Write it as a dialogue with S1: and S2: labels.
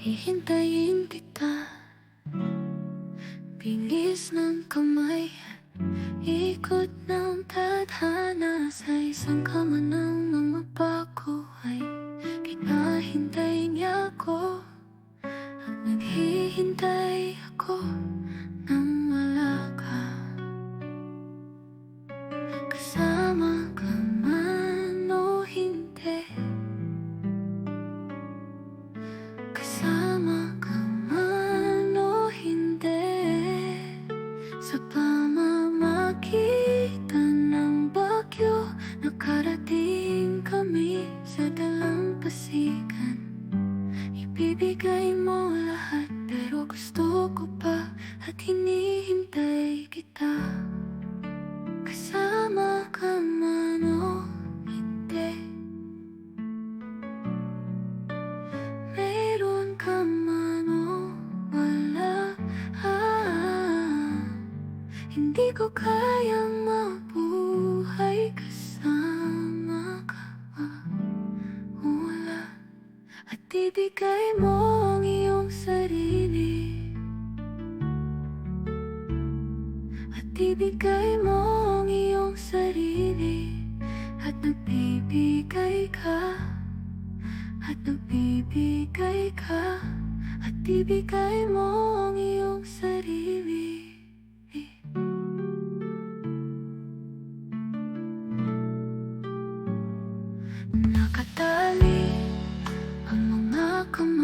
S1: Hihintayin kita, bingis ng kamay, ikot ng tadhana. Sa isang kama ng mga pako ay kinahintay niya ako, at naghihintay ako nang wala ka. Kasama ka man o hindi, kasama ka man o hindi, sa pamamagitan ng bagyo nakarating kami sa dalampasigan. Ibibigay mo lahat, pero gusto ko pa at hinihintay kita. Kasama ka man o hindi, meron ka man o wala, hindi ko kayang mabuhay kasama ka o wala. At ibigay mo ang iyong sarili, at ibigay mo ang iyong sarili, at nagbibigay ka, at nagbibigay ka, at ibigay mo ang iyong sarili. Nakatali ang mga kamay